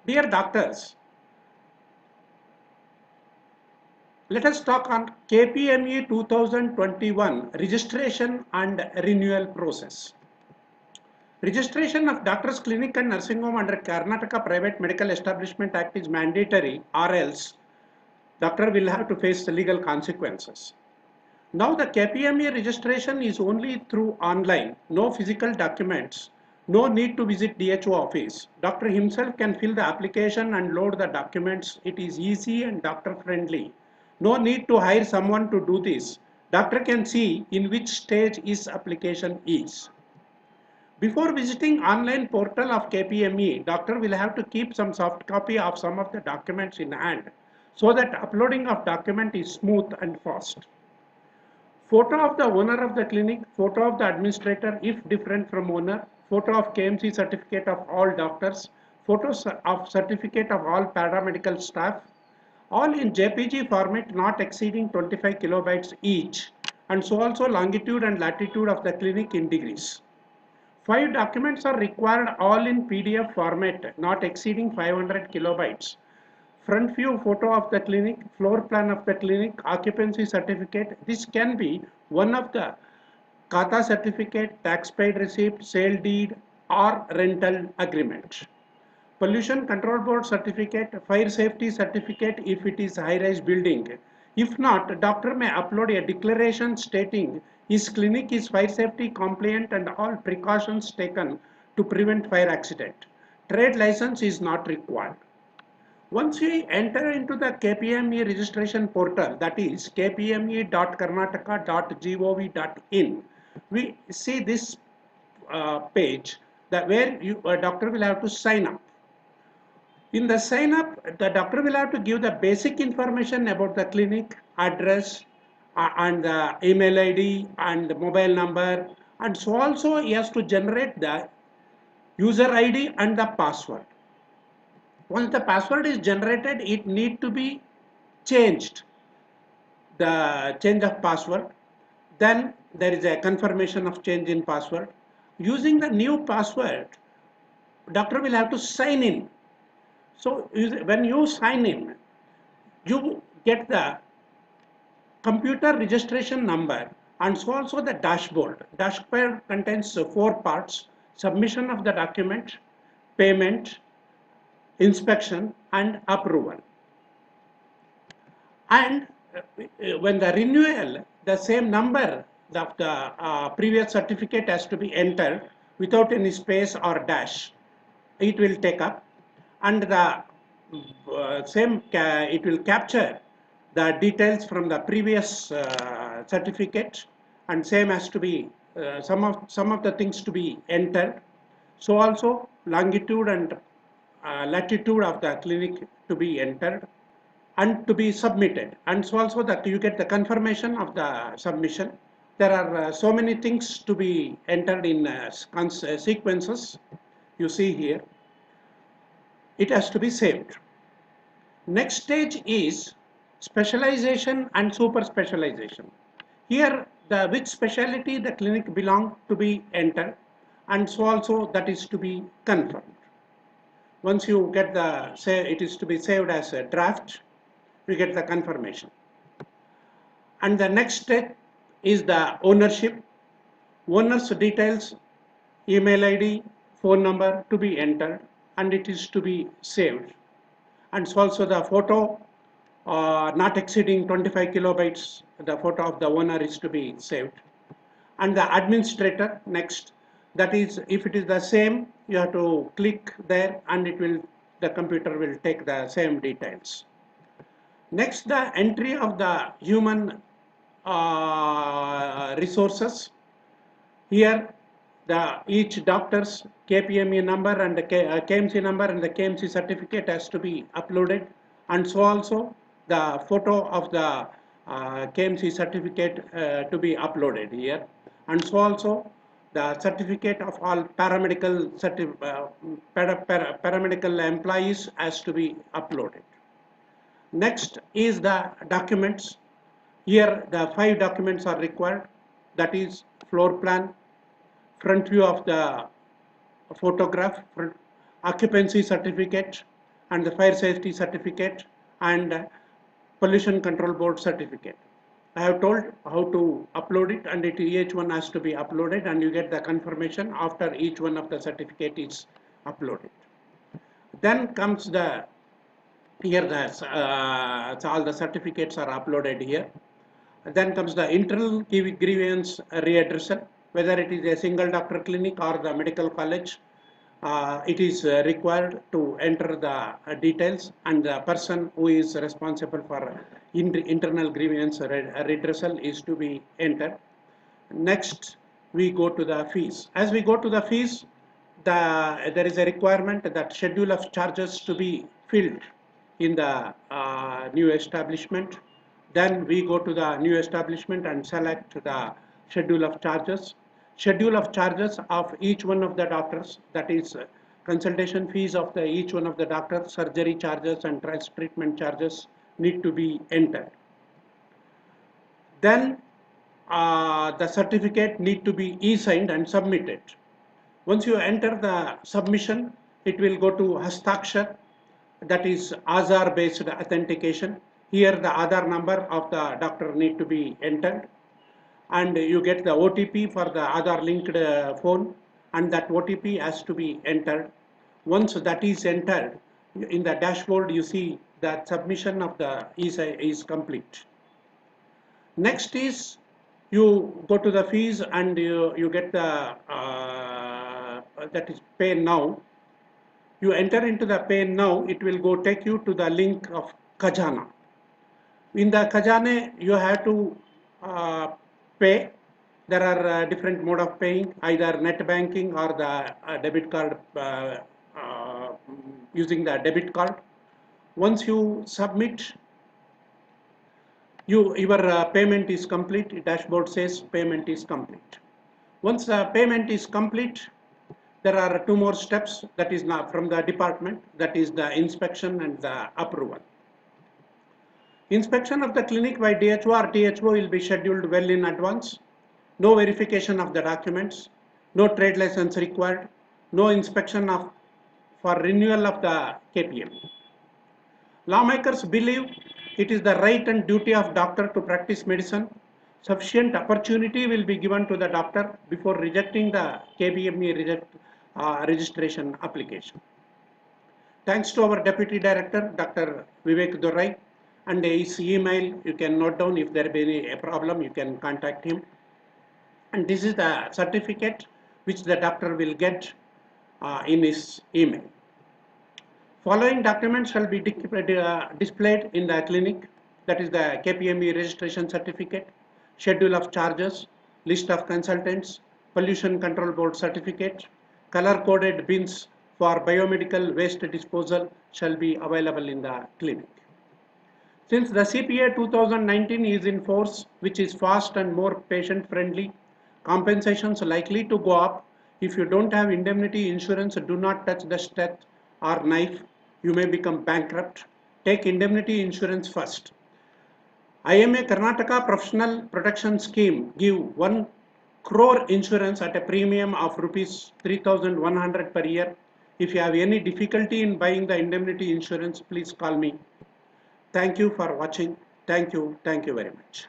Dear doctors, let us talk on KPME 2021 registration and renewal process. Registration of Doctors Clinic and Nursing Home under Karnataka Private Medical Establishment Act is mandatory, or else doctor will have to face the legal consequences. Now the KPME registration is only through online, no physical documents, no need to visit DHO office. Doctor himself can fill the application and load the documents. It is easy and doctor friendly. No need to hire someone to do this. Doctor can see in which stage his application is. Before visiting online portal of KPME, doctor will have to keep some soft copy of some of the documents in hand so that uploading of document is smooth and fast. Photo of the owner of the clinic, photo of the administrator if different from owner, photo of KMC certificate of all doctors, photos of certificate of all paramedical staff, all in JPG format not exceeding 25 kilobytes each, and so also longitude and latitude of the clinic in degrees. 5 documents are required, all in PDF format not exceeding 500 kilobytes. Front view photo of the clinic, floor plan of the clinic, occupancy certificate. This can be one of the Kata certificate, tax paid receipt, sale deed, or rental agreement. Pollution Control Board certificate, fire safety certificate if it is high-rise building. If not, doctor may upload a declaration stating his clinic is fire safety compliant and all precautions taken to prevent fire accident. Trade license is not required. Once we enter into the KPME registration portal, that is kpme.karnataka.gov.in, we see this page that where doctor will have to sign up. In the sign up, the doctor will have to give the basic information about the clinic, address, and the email ID and the mobile number, and so also he has to generate the user ID and the password. Once the password is generated, it need to be changed, the change of password. Then there is a confirmation of change in password. Using the new password, doctor will have to sign in. So when you sign in, you get the computer registration number and so also the dashboard. Dashboard contains 4 parts: submission of the document, payment, inspection, and approval. And when the renewal, the same number of the previous certificate has to be entered without any space or dash. It will take up, and the it will capture the details from the previous certificate, and same has to be some of the things to be entered. So also longitude and latitude of the clinic to be entered and to be submitted, and so also that you get the confirmation of the submission. There are so many things to be entered in sequences. You see here, it has to be saved. Next stage is specialization and super specialization. Here the which specialty the clinic belong to be entered, and so also that is to be confirmed. Once you get the say, it is to be saved as a draft, you get the confirmation. And the next step is the ownership. Owner's details, email ID, phone number to be entered, and it is to be saved. And so also the photo not exceeding 25 kilobytes, the photo of the owner is to be saved. And the administrator next, that is if it is the same, you have to click there and it will, the computer will take the same details. Next, the entry of the human resources. Here the each doctor's KPME number and the KMC number and the KMC certificate has to be uploaded, and so also the photo of the KMC certificate to be uploaded here, and so also the certificate of all paramedical paramedical employees has to be uploaded. Next is the documents. Here the 5 documents are required, that is floor plan, front view of the photograph, occupancy certificate, and the fire safety certificate and pollution control board certificate. I have told how to upload it, and each one has to be uploaded, and you get the confirmation after each one of the certificate is uploaded. Then comes the here all the certificates are uploaded here. Then comes the internal grievance readdressal, whether it is a single doctor clinic or the medical college. It is required to enter the details, and the person who is responsible for internal grievance redressal is to be entered. Next, we go to the fees. As we go to the fees, there is a requirement that schedule of charges to be filled in the new establishment. Then we go to the new establishment and select the schedule of charges. Schedule of charges of each one of the doctors, that is consultation fees of each one of the doctors, surgery charges and treatment charges need to be entered. Then the certificate need to be e-signed and submitted. Once you enter the submission, it will go to Hastakshar, that is Aadhaar based authentication. Here the Aadhaar number of the doctor need to be entered, and you get the OTP for the Aadhaar linked phone, and that OTP has to be entered. Once that is entered, in the dashboard you see that submission of the is complete. Next is you go to the fees, and you get the that is pay now. You enter into the pay now, it will go take you to the link of Khajana. In the Khajana, you have to pay. There are different mode of paying, either net banking or the debit card, using the debit card. Once you submit, your payment is complete. Dashboard says payment is complete. Once the payment is complete, there are two more steps that is now from the department, that is the inspection and the approval. Inspection of the clinic by DHO or THO will be scheduled well in advance. No verification of the documents, no trade license required, no inspection for renewal of the KPM. Lawmakers believe it is the right and duty of doctor to practice medicine. Sufficient opportunity will be given to the doctor before rejecting the KPME registration application. Thanks to our Deputy Director, Dr. Vivek Dorai, and his email, you can note down if there be any problem, you can contact him. And this is the certificate which the doctor will get in his email. Following documents shall be displayed in the clinic, that is the KPME registration certificate, schedule of charges, list of consultants, pollution control board certificate, color coded bins for biomedical waste disposal shall be available in the clinic. Since the CPA 2019 is in force, which is fast and more patient friendly, compensations likely to go up. If you don't have indemnity insurance, do not touch the stet or knife. You may become bankrupt. Take indemnity insurance first. IMA Karnataka Professional Protection Scheme give 1 crore insurance at a premium of rupees 3,100 per year. If you have any difficulty in buying the indemnity insurance, please call me. Thank you for watching. Thank you very much.